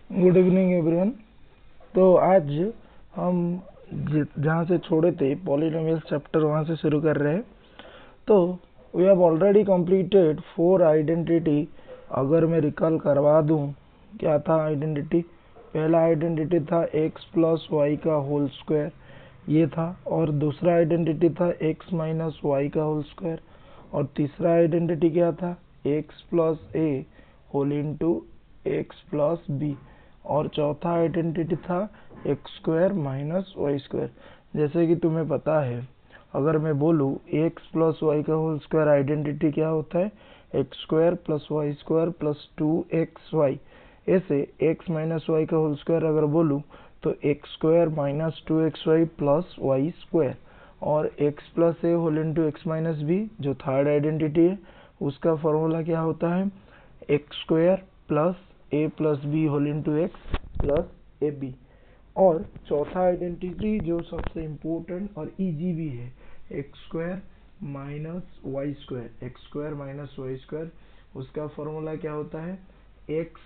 Good evening everyone. तो आज हम जहाँ से छोड़े थे पॉलिनोमियल चैप्टर वहाँ से शुरू कर रहे हैं। तो we have already completed 4 identity. अगर मैं रिकॉल करवा दूँ, क्या था आइडेंटिटी? पहला आइडेंटिटी था x प्लस वाई का होल स्क्वायर, ये था। और दूसरा आइडेंटिटी था x माइनस वाई का होल स्क्वायर। और तीसरा आइडेंटिटी क्या था? x plus A whole into X plus B. और चौथा आइडेंटिटी था X square minus Y square. जैसे कि तुम्हें पता है, अगर मैं बोलूँ एक्स प्लस वाई का होल स्क्वायर आइडेंटिटी क्या होता है? X square plus Y square plus 2xy। ऐसे एक्स माइनस वाई का होल स्क्वायर अगर बोलूँ तो X square minus 2xy plus Y square. और X plus A whole into x minus B जो थर्ड आइडेंटिटी है, उसका फॉर्मूला क्या होता है? X square plus A plus B whole into X plus A B. और चौथा आइडेंटिटी जो सबसे इम्पोर्टेंट और इजी भी है, x square minus Y square. X square minus Y square, उसका फॉर्मूला क्या होता है? X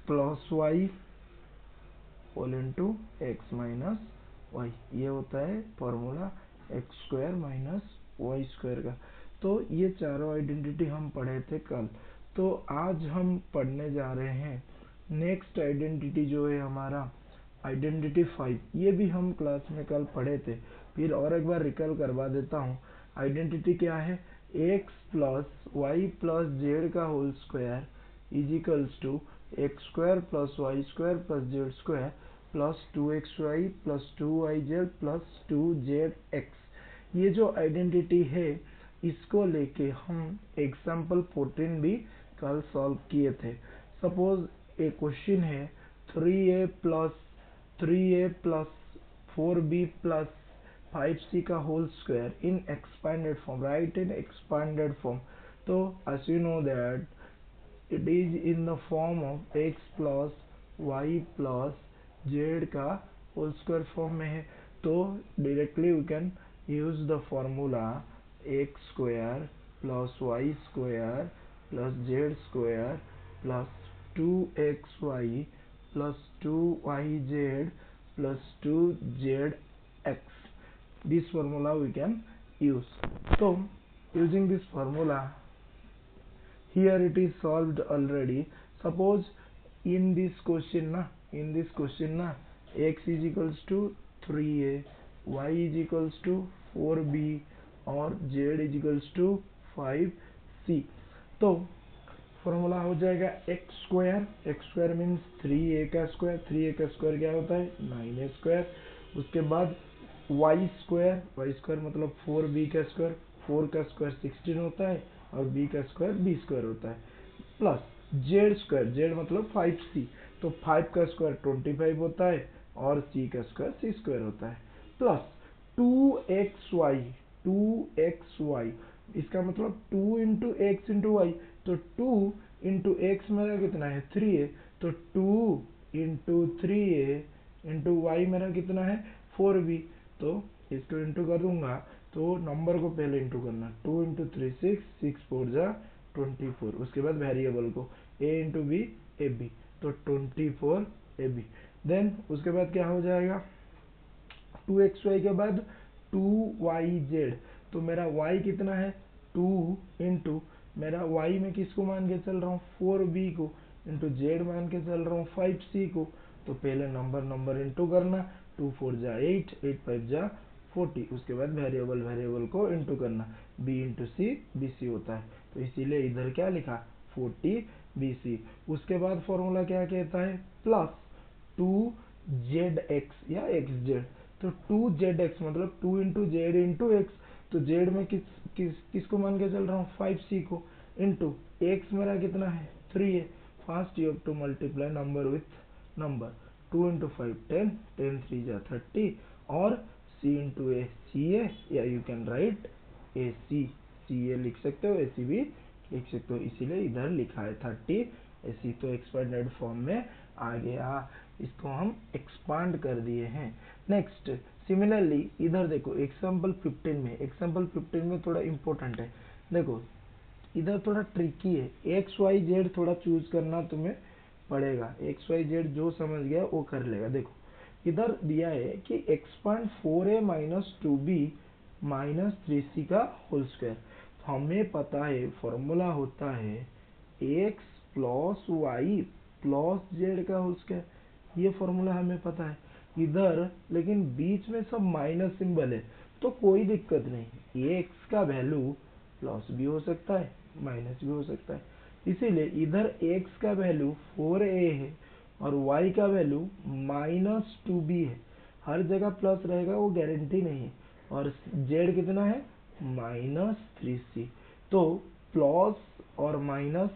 plus y whole into x minus y. ये होता है formula x square minus Y square का। तो ये चारों आइडेंटिटी हम पढ़े थे कल। तो आज हम पढ़ने जा रहे हैं नेक्स्ट आइडेंटिटी जो है हमारा आइडेंटिटी 5। ये भी हम क्लास में कल पढ़े थे, फिर और एक बार रिकॉल करवा देता हूँ। आइडेंटिटी क्या है? X plus Y plus Z का whole square is equals to X square plus Y square plus Z square plus 2xy plus 2yz plus 2zx। ये जो आइडेंटिटी है, इसको लेके हम एग्जाम्पल 14 भी कल सॉल्व किए थे। सपोज ए क्वेश्चन है 3a plus 4b plus 5c का होल स्क्वायर इन एक्सपांडेड फॉर्म, राइट इन एक्सपांडेड फॉर्म। तो as you know that it is in the form of x plus y plus z का whole square form में है। तो directly we can use the formula x square plus Y square plus Z square plus 2xy plus 2yz plus 2zx. This formula we can use. So using this formula, here it is solved already. Suppose in this question na x is equals to 3a, y is equals to 4b और z is equals to 5c। तो formula हो जाएगा x square means 3a का square. 3a का square क्या होता है? 9a square. उसके बाद वाई स्क्वायर मतलब 4b का स्क्वायर। 4 का स्क्वायर 16 होता है और b का स्क्वायर b स्क्वायर होता है। प्लस जेड स्क्वायर, जेड मतलब 5c, तो 5 का स्क्वायर 25 होता है और c का स्क्वायर c स्क्वायर होता है। प्लस 2xy, इसका मतलब 2 इंटू एक्स इंटू वाई। तो 2 इंटू एक्स मेरा कितना है? 3a। तो 2 इंटू 3a इंटू वाई मेरा कितना है? 4b। तो इसको इंटू कर दूंगा तो नंबर को पहले इंटू करना, 2 इंटू 3 6, 6 4 जा 24। उसके बाद वेरिएबल को a into b a b, तो 24 ए बी। देन उसके बाद क्या हो जाएगा? 2xy के बाद 2yz। तो मेरा y कितना है? 2 इंटू मेरा y में किसको मान के चल रहा हूँ? 4b को, इंटू z मान के चल रहा हूँ 5c को। तो पहले नंबर इंटू करना, 2 4 जा 8, 8 5 जा 40। उसके बाद वेरिएबल को इंटू करना, b into c b c होता है। तो इसीलिए इधर क्या लिखा? 40 bc। उसके बाद फॉर्मूला क्या कहता है? प्लस 2zx या xz। तो 2zx मतलब 2 इंटू जेड इंटू एक्स। तो जेड में किसको मान के चल रहा हूँ? 5c को, इंटू एक्स मेरा कितना है? 3a। First you have to multiply number with number. 2 into 5 10, 10 3 जा 30 और c इंटू ए सी ए, या यू कैन राइट ए सी ए लिख सकते हो, ए सी भी लिख सकते हो। इसीलिए इधर लिखा है 30 ए सी। तो एक्सपेंडेड फॉर्म में आ गया, इसको हम एक्सपांड कर दिए हैं। नेक्स्ट सिमिलरली इधर देखो एग्जाम्पल 15 में थोड़ा इंपॉर्टेंट है। देखो इधर थोड़ा ट्रिकी है, एक्स वाई जेड थोड़ा चूज करना तुम्हें पड़ेगा। एक्स वाई जेड जो समझ गया वो कर लेगा। देखो इधर दिया है कि x.4a minus 2b minus 3c का होल स्क्वायर। तो हमें पता है फॉर्मूला होता है x plus Y plus Z का होल स्क्वायर। ये फॉर्मूला हमें पता है। इधर लेकिन बीच में सब माइनस सिंबल है तो कोई दिक्कत नहीं, ये x का वैल्यू प्लस भी हो सकता है माइनस भी हो सकता है। इसीलिए इधर x का वैल्यू 4a है और y का वैल्यू माइनस 2b है। हर जगह प्लस रहेगा वो गारंटी नहीं है। और z कितना है माइनस 3c। तो प्लस और माइनस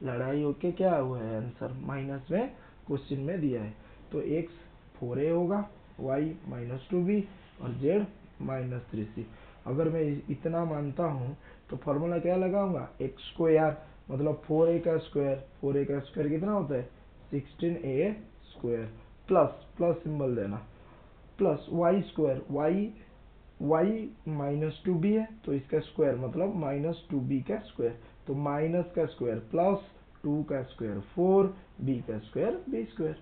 लड़ाई होके क्या हुआ है आंसर माइनस में क्वेश्चन में दिया है। तो x 4a होगा, y माइनस 2b और z माइनस 3c। अगर मैं इतना मानता हूँ तो फॉर्मूला क्या लगाऊंगा एक्स स्क्वायर मतलब 4a का स्क्वायर। 4a का स्क्वायर कितना होता है 16a square plus plus symbol देना plus Y square y minus 2b है तो इसका स्क्वायर मतलब माइनस 2b का स्क्वायर। तो माइनस का स्क्वायर प्लस 2 का स्क्वायर 4 b का square b square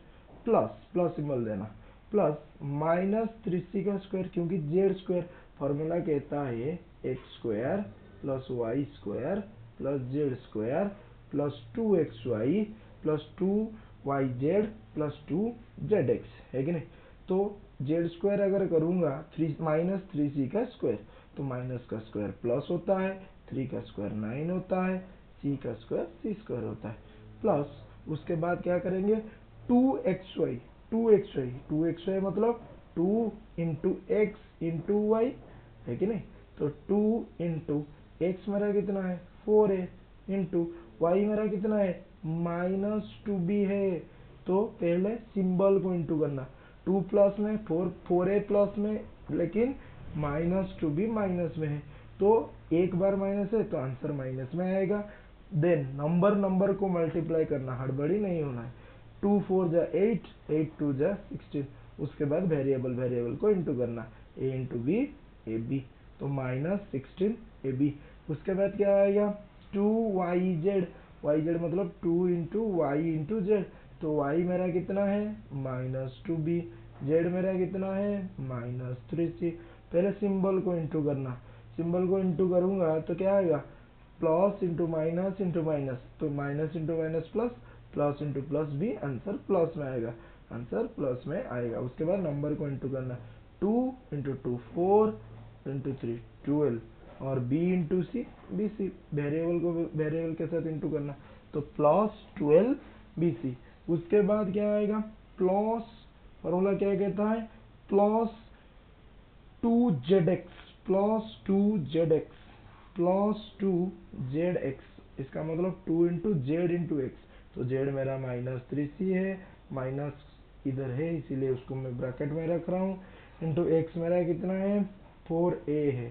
plus plus symbol देना प्लस माइनस 3c का स्क्वायर क्योंकि जेड स्क्वायर फॉर्मूला कहता है x square plus Y square plus Z square plus 2xy plus 2yz plus 2zx है कि नहीं। तो जेड स्क्वायर अगर करूंगा माइनस 3c का स्क्वायर तो माइनस का स्क्वायर प्लस होता है, 3 का स्क्वायर 9 होता है, c का स्क्वायर c स्क्वायर होता है प्लस उसके बाद क्या करेंगे 2xy 2xy मतलब 2 इंटू एक्स इंटू वाई है कि नहीं। तो 2 इंटू एक्स मेरा कितना है 4a इंटू वाई मेरा कितना है माइनस 2b है। तो पहले सिंबल को इंटू करना 2 प्लस में 4a प्लस में लेकिन माइनस 2b माइनस में है तो एक बार माइनस है तो आंसर माइनस में आएगा। देन नंबर को मल्टीप्लाई करना, हड़बड़ी नहीं होना है। 2 4 जा 8 8 2 जा 16। उसके बाद वेरिएबल को इंटू करना a into b a b तो माइनस 16 ए बी। उसके बाद क्या आएगा 2yz yz मतलब 2 इंटू वाई इंटू जेड। तो y मेरा कितना है माइनस 2b, z मेरा कितना है माइनस 3c। पहले सिंबल को इंटू करना, सिंबल को इंटू करूंगा तो क्या आएगा प्लस इंटू माइनस तो minus into minus plus plus into plus भी आंसर प्लस में आएगा, आंसर प्लस में आएगा। उसके बाद नंबर को इंटू करना 2 इंटू 2 4 इंटू 3 12 और b into c b c variable को वेरिएबल के साथ इंटू करना तो प्लस 12 बी सी। उसके बाद क्या आएगा प्लस फॉर्मूला क्या कहता है plus 2zx plus 2zx plus 2zx इसका मतलब 2 इंटू जेड इंटू एक्स। तो जेड मेरा माइनस 3c है, माइनस इधर है इसीलिए उसको मैं ब्रैकेट में रख रहा हूँ, इंटू एक्स मेरा कितना है 4a है।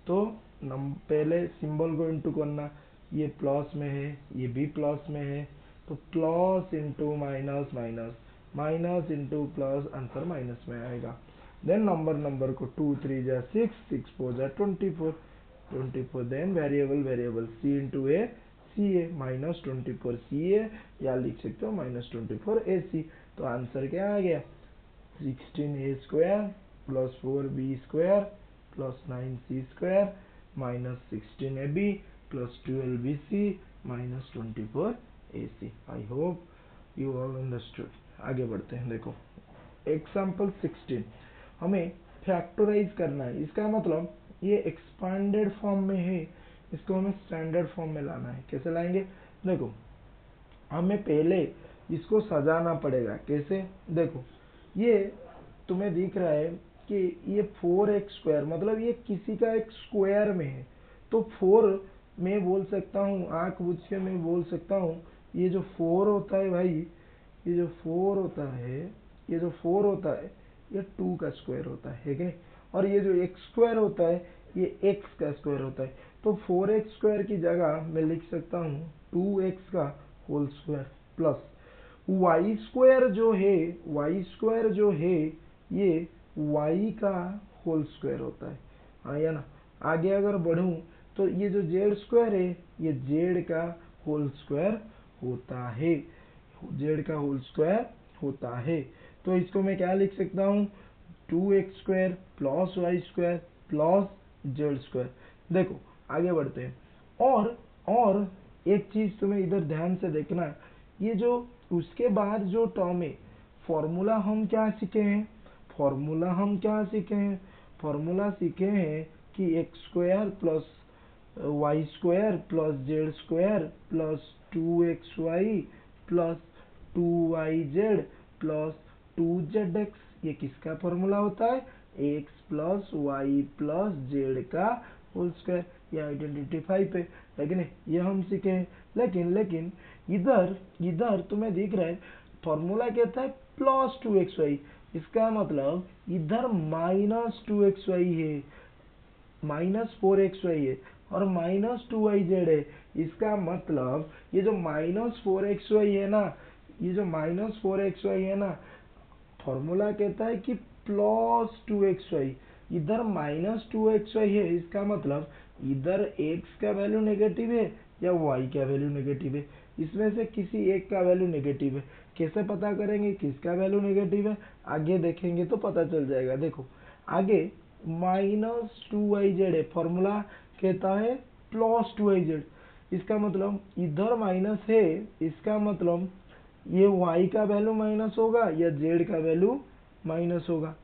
तो पहले सिंबल को इंटू करना, ये प्लस में है ये भी प्लस में है तो plus into minus minus minus into plus answer minus में आएगा। देन नंबर को 2 3 जा 6 6 4 जा 24 देन वेरिएबल c इंटू ए सी ए माइनस 24 सी ए या लिख सकते हो माइनस 24 ए सी। तो आंसर क्या आ गया 16a square plus 4b square plus 9c square minus 16ab plus 12bc minus 24ac। I hope you all understood. आगे बढ़ते हैं। देखो एग्जाम्पल 16 हमें फैक्टराइज करना है। इसका मतलब ये एक्सपांडेड फॉर्म में है, इसको हमें स्टैंडर्ड फॉर्म में लाना है। कैसे लाएंगे देखो हमें पहले इसको सजाना पड़ेगा। कैसे देखो ये तुम्हें दिख रहा है कि ये 4x स्क्वायर मतलब ये किसी का एक स्क्वायर में है तो 4 मैं बोल सकता हूँ आंख बुझ के मैं बोल सकता हूँ ये जो 4 होता है भाई ये जो 4 होता है ये जो 4 होता है ये 2 का स्क्वायर होता है कि नहीं। और ये जो x स्क्वायर होता है ये x का स्क्वायर होता है। तो 4x स्क्वायर की जगह मैं लिख सकता हूँ 2x का whole square plus y square जो है ये y का होल स्क्वायर होता है। हाँ या ना। आगे अगर बढ़ूं तो ये जो z स्क्वायर है ये z का होल स्क्वायर होता है। जेड का होल स्क्वायर होता है। तो इसको मैं क्या लिख सकता हूँ, 2x square plus Y square plus Z square. देखो आगे बढ़ते हैं। और एक चीज तुम्हें इधर ध्यान से देखना, ये जो उसके बाद जो टर्म है, फॉर्मूला हम क्या सीखे हैं, फॉर्मूला सीखे हैं कि x square plus Y square plus Z square plus 2xy plus 2yz plus 2zx। ये किसका फॉर्मूला होता है, x plus Y plus Z का होल स्क्वायर। ये आइडेंटिटी 5 है, लेकिन ये हम सीखे हैं। लेकिन इधर तुम्हें दिख रहा है फॉर्मूला कहता है प्लस 2xy, इसका मतलब इधर माइनस 2xy है, माइनस 4xy है और माइनस 2yz है। इसका मतलब ये जो माइनस 4xy है ना, फॉर्मूला कहता है कि प्लस 2xy, इधर माइनस 2xy है। इसका मतलब इधर x का वैल्यू नेगेटिव है या y का वैल्यू नेगेटिव है, इसमें से किसी एक का वैल्यू नेगेटिव है। कैसे पता करेंगे किसका वैल्यू नेगेटिव है, आगे देखेंगे तो पता चल जाएगा। देखो आगे माइनस 2yz है, फॉर्मूला कहता है प्लस 2yz। इसका मतलब इधर माइनस है, इसका मतलब ये y का वैल्यू माइनस होगा या z का वैल्यू माइनस होगा।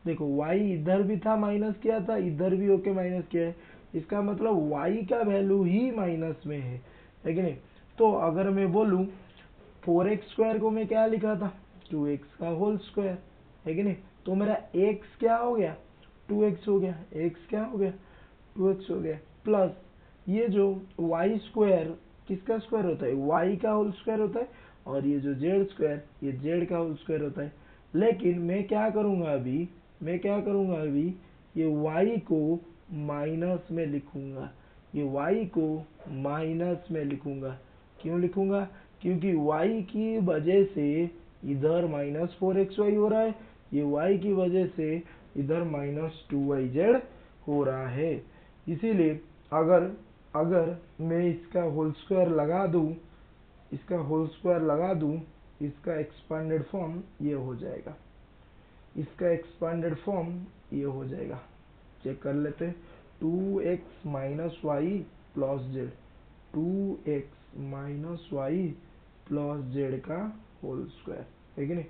देखो y इधर भी था माइनस किया था, इधर भी होके माइनस किया है, इसका मतलब y का वैल्यू ही माइनस में है कि नहीं। तो अगर मैं बोलूं 4x स्क्वायर को मैं क्या लिखा था, 2x का होल स्क्वायर, है कि नहीं। तो मेरा x क्या हो गया, 2x हो गया, x क्या हो गया, 2x हो गया, प्लस ये जो y स्क्वायर किसका स्क्वायर होता है, y का होल स्क्वायर होता है, और ये जो z स्क्वायर ये z का होल स्क्वायर होता है। लेकिन मैं क्या करूंगा अभी, ये y को माइनस में लिखूंगा, क्यों लिखूंगा, क्योंकि y की वजह से इधर माइनस 4xy हो रहा है, ये y की वजह से इधर माइनस 2yz हो रहा है। इसीलिए अगर मैं इसका होल स्क्वायर लगा दूं, इसका एक्सपांडेड फॉर्म ये हो जाएगा, चेक कर लेते हैं। 2x minus y plus z, 2x minus y plus Z का होल स्क्वायर, है कि नहीं।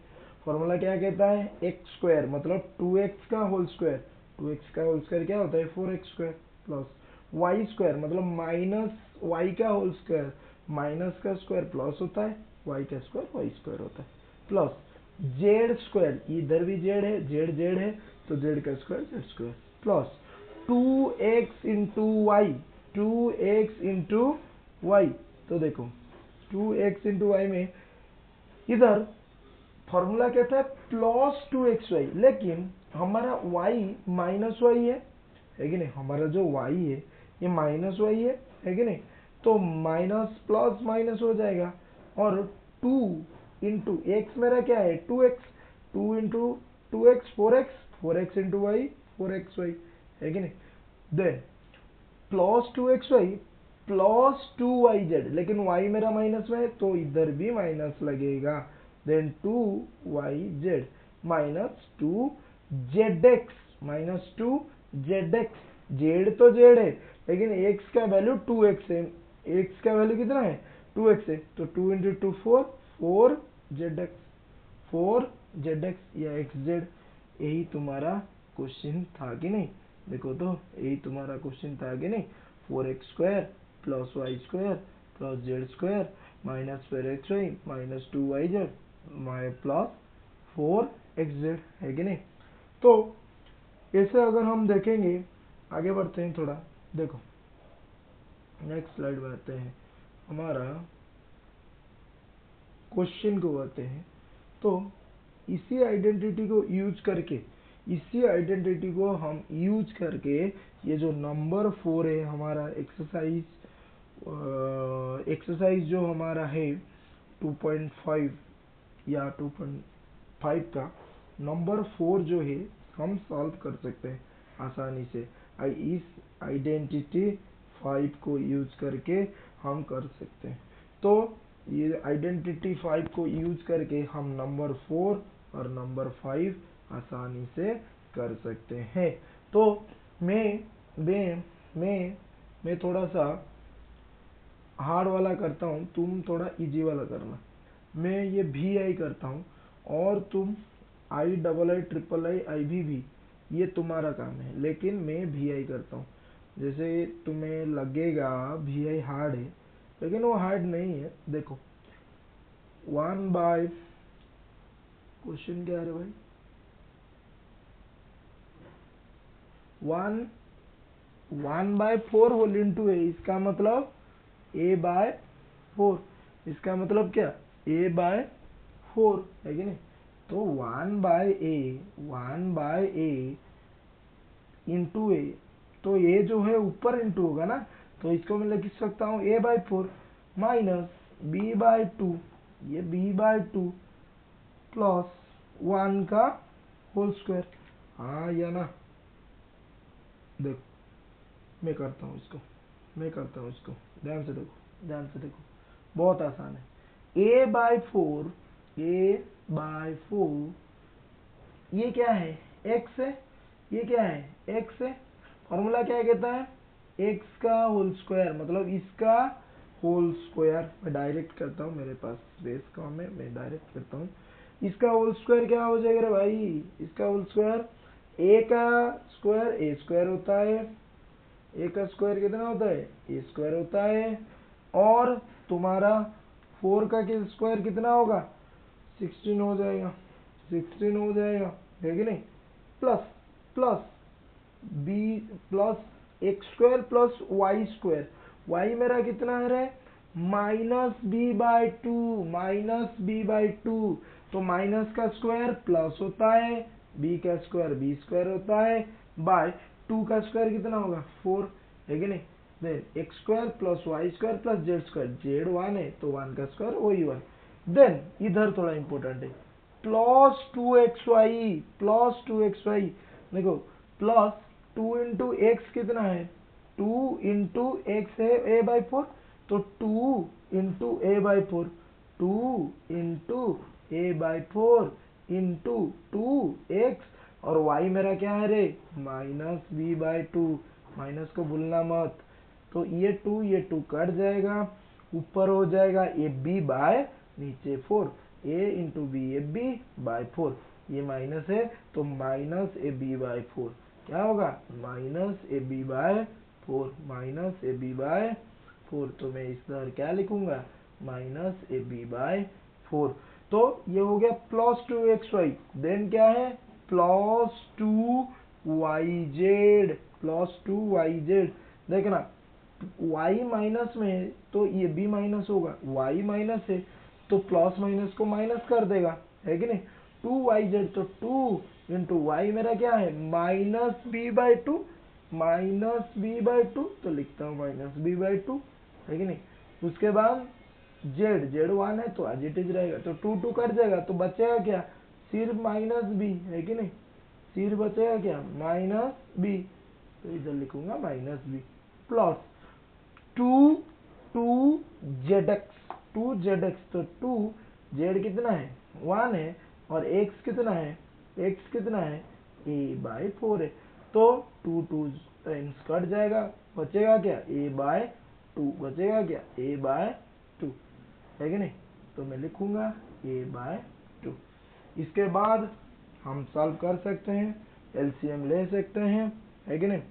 फॉर्मूला क्या कहता है, एक्स स्क्वायर मतलब 2x का होल स्क्वायर, 2x का होल स्क्वायर क्या होता है 4x square, plus Y square मतलब माइनस वाई का होल स्क्वायर, माइनस का स्क्वायर प्लस होता है, वाई का स्क्वायर वाई स्क्वायर होता है, प्लस जेड स्क्वायर, इधर भी जेड है, जेड है तो जेड का square z square, plus 2x into y, 2x into y. तो देखो 2x इंटू वाई में इधर फॉर्मूला कहता है प्लस 2xy, लेकिन हमारा y माइनस वाई है कि नहीं, हमारा जो y है ये माइनस वाई है कि नहीं। तो माइनस प्लस माइनस हो जाएगा, और 2 इंटू एक्स मेरा क्या है 2x, 2 into 2x 4x into Y 4xy, है कि नहीं। Then plus 2xy plus 2yz, लेकिन y मेरा माइनस में है तो इधर भी माइनस लगेगा। Then 2yz minus 2zx, z तो जेड है, लेकिन x का वैल्यू 2x है, x का वैल्यू कितना है 2x है, तो 2 इंटू 2 4zx या xz। यही तुम्हारा क्वेश्चन था कि नहीं, देखो तो यही तुम्हारा क्वेश्चन था कि नहीं। 4x square plus Y square plus Z square minus 4xy minus 2yz plus 4xz, है कि नहीं। तो ऐसे अगर हम देखेंगे, आगे बढ़ते हैं थोड़ा, देखो नेक्स्ट स्लाइड में आते हैं, हमारा क्वेश्चन को आते हैं। तो इसी आइडेंटिटी को हम यूज करके ये जो नंबर 4 है हमारा एक्सरसाइज जो हमारा है 2.5 या 2.5 का नंबर 4 जो है हम सॉल्व कर सकते हैं आसानी से। इस आइडेंटिटी 5 को यूज करके हम कर सकते हैं। तो ये आइडेंटिटी 5 को यूज करके हम नंबर 4 और नंबर 5 आसानी से कर सकते हैं। तो मैं थोड़ा सा हार्ड वाला करता हूँ, तुम थोड़ा इजी वाला करना। मैं ये VI करता हूँ और तुम IIII ये तुम्हारा काम है, लेकिन मैं VI करता हूँ। जैसे तुम्हें लगेगा VI हार्ड है, लेकिन वो हार्ड नहीं है। देखो 1 बाय, क्वेश्चन क्या है भाई, 1/4 होल इंटू ए, इसका मतलब A/4, इसका मतलब क्या, A/4 है कि नहीं। तो 1/A इंटू ए, तो ये जो है ऊपर इंटू होगा ना, तो इसको मैं लिख सकता हूँ A/4 माइनस B/2, ये B/2 प्लस 1 का होल स्क्वायर। हाँ या ना, देखो मैं करता हूँ इसको, ध्यान से देखो, बहुत आसान है। A/4 ये क्या है, x है, ये क्या है, x है। फॉर्मूला क्या कहता है, x का होल स्क्वायर, मतलब इसका होल स्क्वायर। मैं डायरेक्ट करता हूँ, मेरे पास स्पेस कम है, मैं डायरेक्ट करता हूँ। इसका होल स्क्वायर क्या हो जाएगा रे भाई, इसका होल स्क्वायर, a का स्क्वायर a स्क्वायर होता है, a का स्क्वायर कितना होता है, a स्क्वायर होता है, और तुम्हारा 4 का स्क्वायर कितना होगा, 16 हो जाएगा, है कि नहीं। Plus plus b plus x square plus Y square, y मेरा कितना है रे, -b/2, तो माइनस का स्क्वायर प्लस होता है, b का स्क्वायर b स्क्वायर होता है, बाय 2 का स्क्वायर कितना होगा 4, है कि नहीं। Then x square plus Y square plus Z square, z 1 है तो 1 का स्क्वायर वही 1। देन इधर थोड़ा इंपॉर्टेंट है, प्लस 2xy, देखो प्लस 2 इंटू एक्स कितना है, 2 इंटू एक्स है A/4, तो 2 into A/4, 2 into A/4 into 2x, और y मेरा क्या है रे, -b/2, माइनस को भूलना मत। तो ये 2 कट जाएगा, ऊपर हो जाएगा AB बाय नीचे 4, a इंटू बी AB/4, ये माइनस है तो -AB/4 क्या होगा, -AB/4, तो मैं इस तरह क्या लिखूंगा, -AB/4। तो ये हो गया प्लस 2xy, देन क्या है, +2yz, देखना y माइनस में है तो ये b माइनस होगा, y माइनस है तो प्लस माइनस को माइनस कर देगा, है कि नहीं। 2yz, तो 2 इंटू वाई मेरा क्या है, -b/2, तो लिखता हूँ -b/2, है कि नहीं। उसके बाद z 1 है तो एज इट इज रहेगा, तो 2 कट जाएगा तो बचेगा क्या, सिर्फ -b, है कि नहीं, सिर्फ बचेगा क्या, -b, तो इधर लिखूंगा -b प्लस 2zx, तो 2z कितना है 1 है, और x कितना है, A/4 है, तो 2 टाइम्स कट जाएगा, बचेगा क्या, A/2, है कि नहीं। तो मैं लिखूंगा A/2। इसके बाद हम सॉल्व कर सकते हैं, एलसीएम ले सकते हैं, है कि नहीं,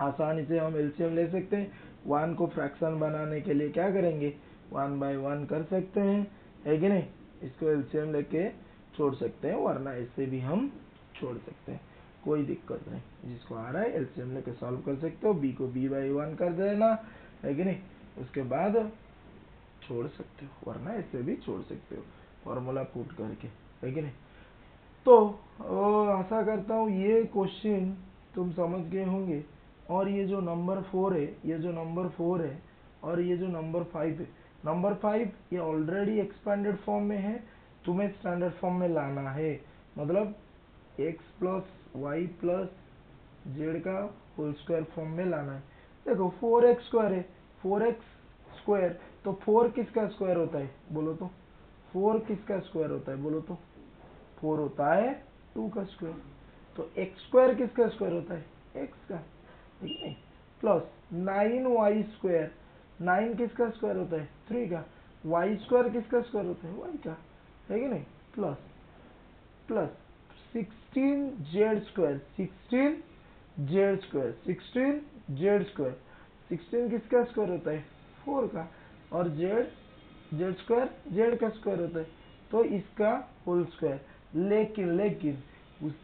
आसानी से हम एलसीएम ले सकते हैं। 1 को फ्रैक्शन बनाने के लिए क्या करेंगे, 1/1 कर सकते हैं, है कि नहीं। इसको एलसीएम लेके छोड़ सकते हैं, वरना इससे भी हम छोड़ सकते हैं, कोई दिक्कत नहीं। जिसको आ रहा है एलसीएम लेके सॉल्व कर सकते हो, b को b/1 कर देना, है कि नहीं। उसके बाद छोड़ सकते हो, वरना इससे भी छोड़ सकते हो फॉर्मूला पुट करके, है कि नहीं। तो आशा करता हूँ ये क्वेश्चन तुम समझ गए होंगे। और ये जो नंबर 4 है, और ये जो नंबर 5 है, नंबर 5 ये ऑलरेडी एक्सपेंडेड फॉर्म में है, तुम्हें स्टैंडर्ड फॉर्म में लाना है, मतलब x plus Y plus Z का होल स्क्वायर फॉर्म में लाना है। देखो 4x स्क्वायर है, 4x स्क्वायर तो 4 किसका स्क्वायर होता है बोलो तो? 4 किसका स्क्वायर होता है बोलो तो? 4 होता है 2 का स्क्वायर। तो एक्स स्क्वायर किसका स्क्वायर होता है? एक्स का, ठीक है। प्लस 9y स्क्वायर, 9 किसका स्क्वायर होता है? 3 का। y स्क्वायर किसका स्क्वायर होता है? y का, है कि नहीं? Plus plus 16z square, 16z square, 16z square, 16 किसका स्क्वायर होता है? 4 का। और z स्क्वायर z का स्क्वायर होता है, तो इसका होल स्क्वायर। लेकिन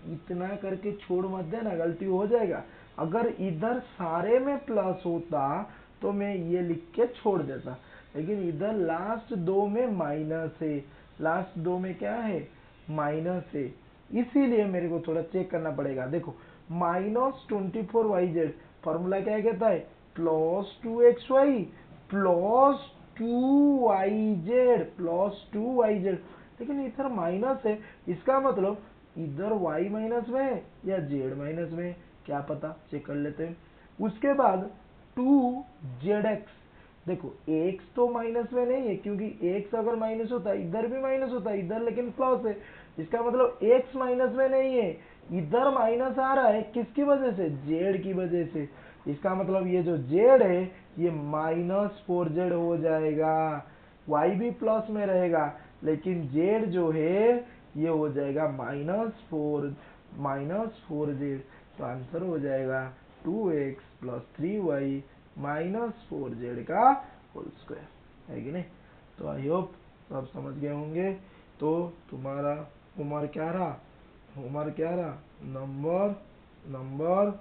इतना करके छोड़ मत देना, गलती हो जाएगा। अगर इधर सारे में प्लस होता तो मैं ये लिख के छोड़ देता, लेकिन इधर लास्ट दो में माइनस है, लास्ट दो में क्या है? माइनस है, इसीलिए मेरे को थोड़ा चेक करना पड़ेगा। देखो -24yz फॉर्मूला क्या कहता है? +2xy +2yz, लेकिन इधर माइनस है, इसका मतलब इधर y माइनस में है या z माइनस में है, क्या पता, चेक कर लेते हैं। उसके बाद 2zx, देखो x तो माइनस में नहीं है, क्योंकि x अगर माइनस होता है इधर भी माइनस होता है, इधर लेकिन प्लस है, इसका मतलब x माइनस में नहीं है, इधर माइनस आ रहा है, किसकी वजह से? z की वजह से। इसका मतलब ये जो z है ये -4z हो जाएगा। y भी प्लस में रहेगा, लेकिन z जो है ये हो जाएगा -4z। तो आंसर हो जाएगा 2x + 3y -4z का होल स्क्वायर, है कि नहीं? तो आई होप सब समझ गए होंगे। तो तुम्हारा होमवर्क क्या रहा? होमवर्क क्या रहा? Number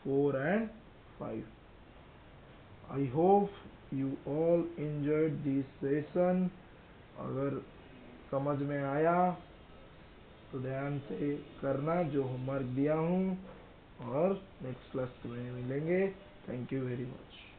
4 and 5। I hope you all enjoyed this session. अगर समझ में आया तो ध्यान से करना जो होमवर्क दिया हूँ, और नेक्स्ट क्लास में मिलेंगे। Thank you very much.